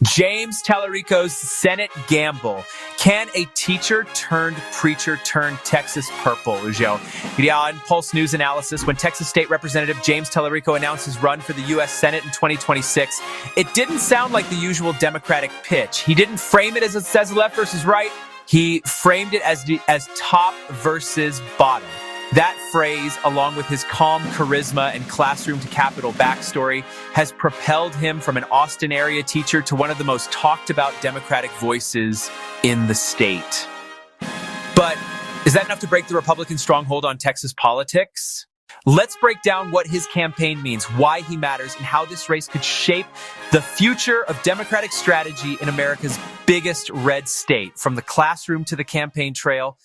James Talarico's Senate gamble. Can a teacher turned preacher turn Texas purple, Joe? Yeah, in Pulse News analysis, when Texas State Representative James Talarico announced his run for the U.S. Senate in 2026, it didn't sound like the usual Democratic pitch. He didn't frame it as it says left versus right. He framed it as top versus bottom. That phrase, along with his calm charisma and classroom to Capitol backstory, has propelled him from an Austin area teacher to one of the most talked about Democratic voices in the state. But is that enough to break the Republican stronghold on Texas politics? Let's break down what his campaign means, why he matters, and how this race could shape the future of Democratic strategy in America's biggest red state, from the classroom to the campaign trail.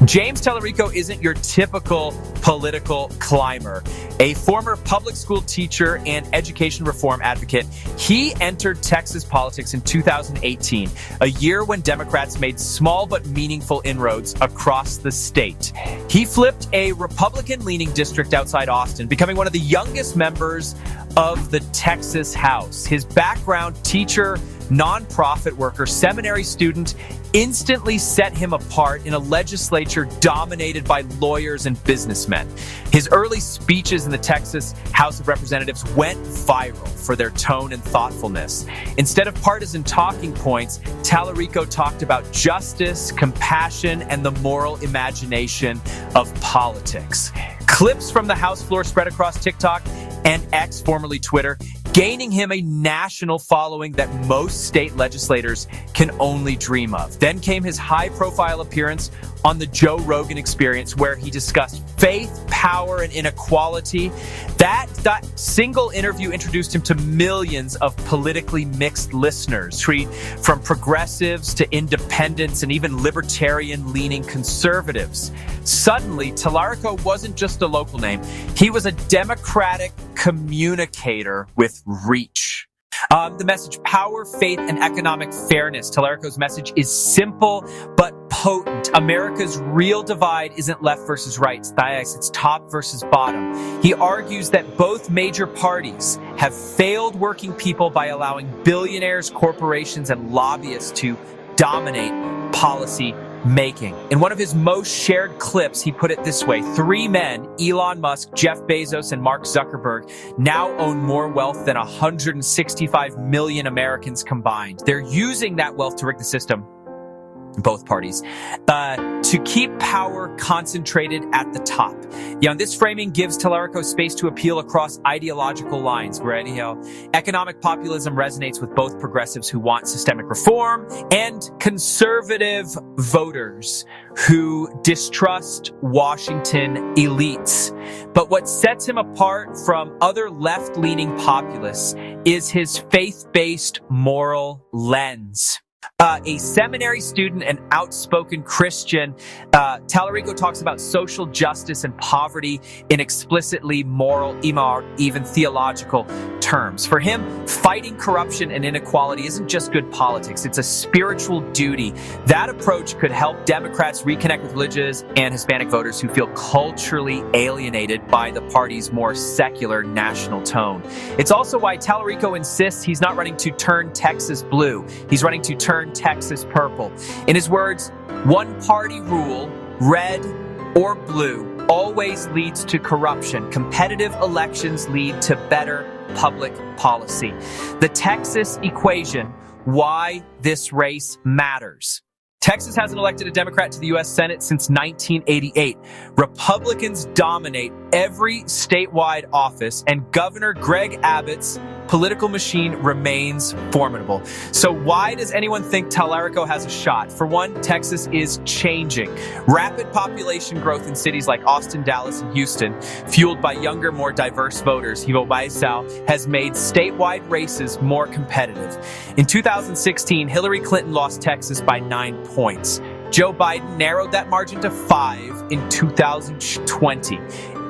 James Talarico isn't your typical political climber. A former public school teacher and education reform advocate, he entered Texas politics in 2018, a year when Democrats made small but meaningful inroads across the state. He flipped a Republican-leaning district outside Austin, becoming one of the youngest members of the Texas House. His background, teacher, nonprofit worker, seminary student, instantly set him apart in a legislature dominated by lawyers and businessmen. His early speeches in the Texas House of Representatives went viral for their tone and thoughtfulness. Instead of partisan talking points, Talarico talked about justice, compassion, and the moral imagination of politics. Clips from the House floor spread across TikTok and X, formerly Twitter, gaining him a national following that most state legislators can only dream of. Then came his high-profile appearance on the Joe Rogan Experience, where he discussed faith, power, and inequality. That single interview introduced him to millions of politically mixed listeners, from progressives to independents and even libertarian-leaning conservatives. Suddenly, Talarico wasn't just a local name. He was a Democratic communicator with reach. The message, power, faith, and economic fairness. Talarico's message is simple but potent. America's real divide isn't left versus right, it's top versus bottom. He argues that both major parties have failed working people by allowing billionaires, corporations, and lobbyists to dominate policy making. In one of his most shared clips, he put it this way: 3 men, Elon Musk, Jeff Bezos, and Mark Zuckerberg, now own more wealth than 165 million Americans combined. They're using that wealth to rig the system, both parties, to keep power concentrated at the top. This framing gives Talarico space to appeal across ideological lines, where economic populism resonates with both progressives who want systemic reform and conservative voters who distrust Washington elites. But what sets him apart from other left-leaning populists is his faith-based moral lens. A seminary student and outspoken Christian, Talarico talks about social justice and poverty in explicitly moral, even theological terms. For him, fighting corruption and inequality isn't just good politics, it's a spiritual duty. That approach could help Democrats reconnect with religious and Hispanic voters who feel culturally alienated by the party's more secular national tone. It's also why Talarico insists he's not running to turn Texas blue, he's running to turn Texas purple. In his words, one-party rule, red or blue, always leads to corruption. Competitive elections lead to better public policy. The Texas equation, why this race matters. Texas hasn't elected a Democrat to the U.S. Senate since 1988. Republicans dominate every statewide office, and Governor Greg Abbott's political machine remains formidable. So why does anyone think Talarico has a shot? For one, Texas is changing. Rapid population growth in cities like Austin, Dallas, and Houston, fueled by younger, more diverse voters, has made statewide races more competitive. In 2016, Hillary Clinton lost Texas by 9 points. Joe Biden narrowed that margin to 5 in 2020.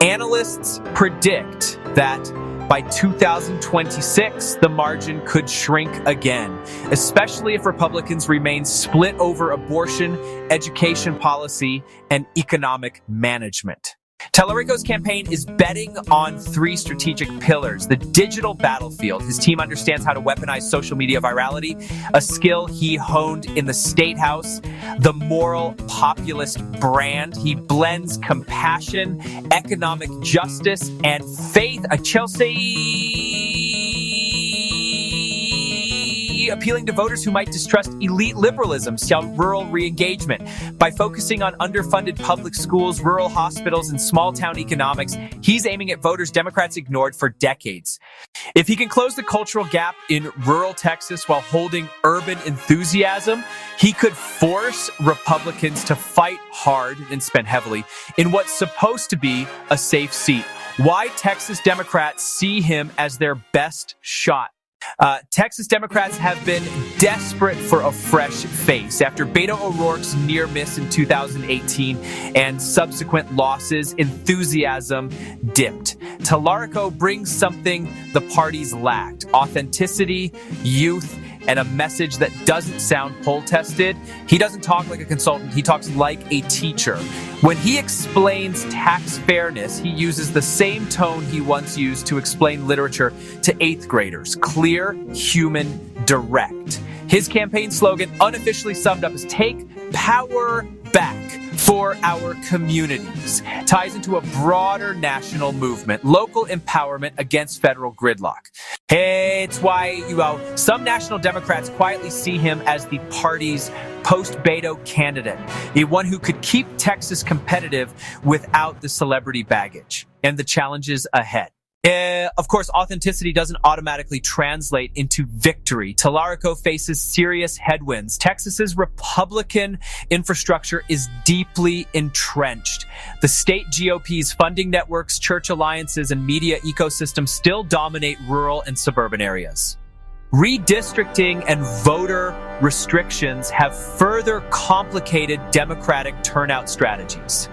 Analysts predict that by 2026, the margin could shrink again, especially if Republicans remain split over abortion, education policy, and economic management. Talarico's campaign is betting on 3 strategic pillars: the digital battlefield. His team understands how to weaponize social media virality, a skill he honed in the State House; the moral populist brand. He blends compassion, economic justice, and faith. Appealing to voters who might distrust elite liberalism, rural re-engagement. By focusing on underfunded public schools, rural hospitals, and small-town economics, he's aiming at voters Democrats ignored for decades. If he can close the cultural gap in rural Texas while holding urban enthusiasm, he could force Republicans to fight hard and spend heavily in what's supposed to be a safe seat. Why Texas Democrats see him as their best shot. Texas Democrats have been desperate for a fresh face. After Beto O'Rourke's near miss in 2018 and subsequent losses, enthusiasm dipped. Talarico brings something the parties lacked: authenticity, youth, and a message that doesn't sound poll-tested. He doesn't talk like a consultant. He talks like a teacher. When he explains tax fairness, he uses the same tone he once used to explain literature to 8th graders: clear, human, direct. His campaign slogan, unofficially summed up, is "Take power back for our communities." Ties into a broader national movement: local empowerment against federal gridlock. It's why some national Democrats quietly see him as the party's post-Beto candidate, the one who could keep Texas competitive without the celebrity baggage and the challenges ahead. Of course, authenticity doesn't automatically translate into victory. Talarico faces serious headwinds. Texas's Republican infrastructure is deeply entrenched. The state GOP's funding networks, church alliances, and media ecosystems still dominate rural and suburban areas. Redistricting and voter restrictions have further complicated Democratic turnout strategies.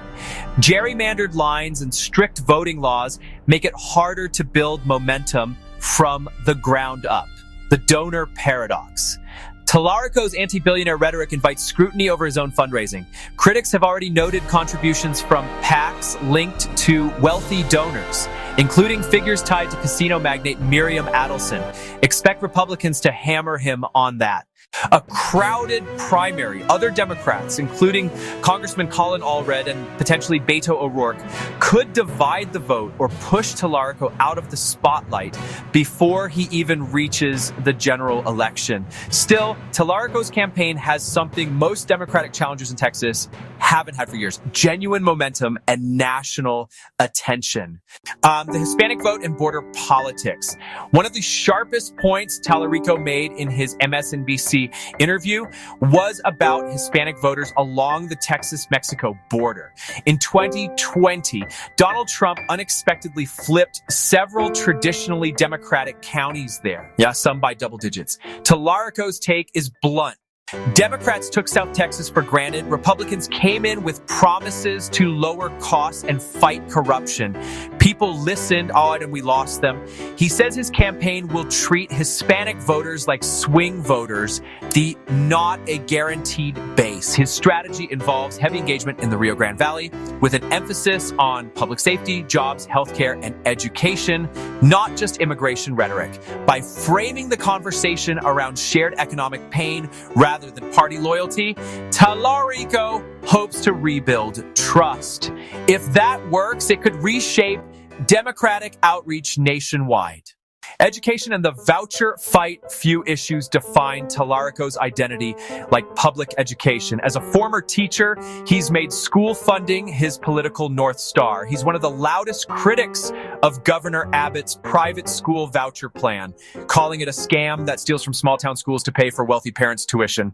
Gerrymandered lines and strict voting laws make it harder to build momentum from the ground up. The donor paradox. Talarico's anti-billionaire rhetoric invites scrutiny over his own fundraising. Critics have already noted contributions from PACs linked to wealthy donors, including figures tied to casino magnate Miriam Adelson. Expect Republicans to hammer him on that. A crowded primary. Other Democrats, including Congressman Colin Allred and potentially Beto O'Rourke, could divide the vote or push Talarico out of the spotlight before he even reaches the general election. Still, Talarico's campaign has something most Democratic challengers in Texas haven't had for years: genuine momentum and national attention. The Hispanic vote and border politics. One of the sharpest points Talarico made in his MSNBC interview was about Hispanic voters along the Texas-Mexico border. In 2020, Donald Trump unexpectedly flipped several traditionally Democratic counties there. Yeah, some by double digits. Talarico's take is blunt. Democrats took South Texas for granted. Republicans came in with promises to lower costs and fight corruption. People listened, and we lost them. He says his campaign will treat Hispanic voters like swing voters, the not a guaranteed base. His strategy involves heavy engagement in the Rio Grande Valley with an emphasis on public safety, jobs, healthcare, and education, not just immigration rhetoric. By framing the conversation around shared economic pain rather than party loyalty, Talarico hopes to rebuild trust. If that works, it could reshape Democratic outreach nationwide. Education and the voucher fight. Few issues define Talarico's identity like public education. As a former teacher, he's made school funding his political North Star. He's one of the loudest critics of Governor Abbott's private school voucher plan, calling it a scam that steals from small town schools to pay for wealthy parents' tuition.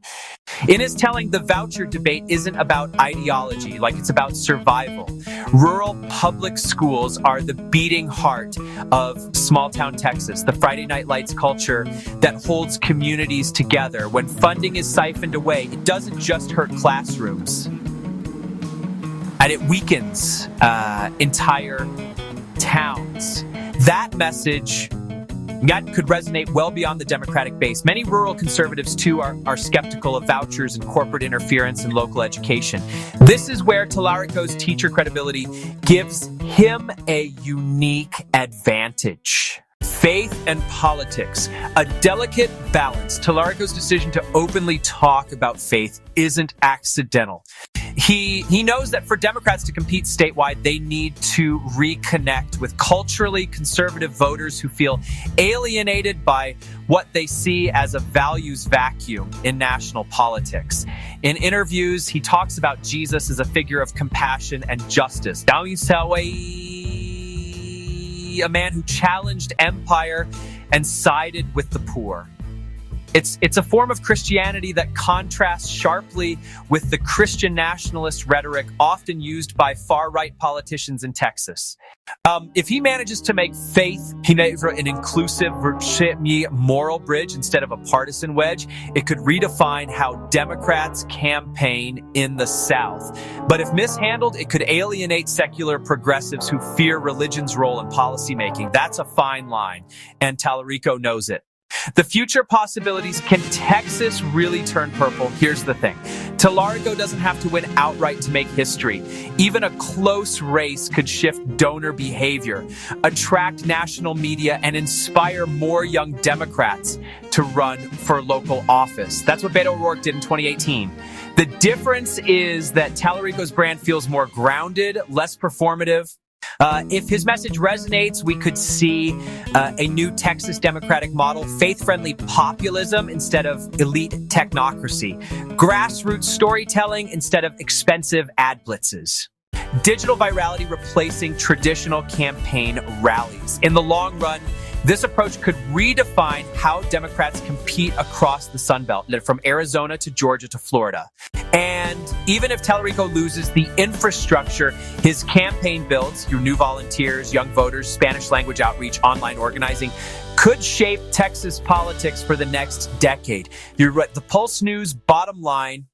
In his telling, the voucher debate isn't about ideology, like it's about survival. Rural public schools are the beating heart of small town Texas, the Friday Night Lights culture that holds communities together. When funding is siphoned away, it doesn't just hurt classrooms, and it weakens entire towns. That message That could resonate well beyond the Democratic base. Many rural conservatives, too, are skeptical of vouchers and corporate interference in local education. This is where Talarico's teacher credibility gives him a unique advantage. Faith and politics, a delicate balance. Talarico's decision to openly talk about faith isn't accidental. He knows that for Democrats to compete statewide, they need to reconnect with culturally conservative voters who feel alienated by what they see as a values vacuum in national politics. In interviews, he talks about Jesus as a figure of compassion and justice. A man who challenged empire and sided with the poor. It's a form of Christianity that contrasts sharply with the Christian nationalist rhetoric often used by far-right politicians in Texas. If he manages to make faith an inclusive moral bridge instead of a partisan wedge, it could redefine how Democrats campaign in the South. But if mishandled, it could alienate secular progressives who fear religion's role in policymaking. That's a fine line, and Talarico knows it. The future possibilities. Can Texas really turn purple? Here's the thing. Talarico doesn't have to win outright to make history. Even a close race could shift donor behavior, attract national media, and inspire more young Democrats to run for local office. That's what Beto O'Rourke did in 2018. The difference is that Talarico's brand feels more grounded, less performative. If his message resonates, we could see a new Texas Democratic model, faith-friendly populism instead of elite technocracy, grassroots storytelling instead of expensive ad blitzes, digital virality replacing traditional campaign rallies. In the long run, this approach could redefine how Democrats compete across the Sun Belt, from Arizona to Georgia to Florida. And even if Talarico loses the infrastructure his campaign builds, your new volunteers, young voters, Spanish language outreach, online organizing, could shape Texas politics for the next decade. You're right. The Pulse News bottom line,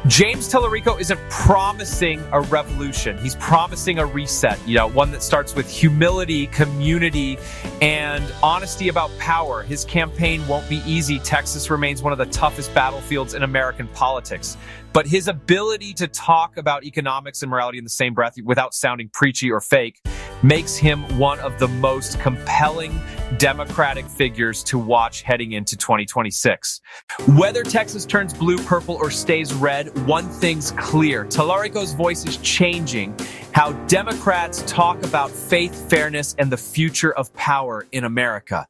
James Talarico isn't promising a revolution. He's promising a reset, one that starts with humility, community, and honesty about power. His campaign won't be easy. Texas remains one of the toughest battlefields in American politics. But his ability to talk about economics and morality in the same breath without sounding preachy or fake makes him one of the most compelling Democratic figures to watch heading into 2026. Whether Texas turns blue, purple, or stays red, one thing's clear. Talarico's voice is changing how Democrats talk about faith, fairness, and the future of power in America.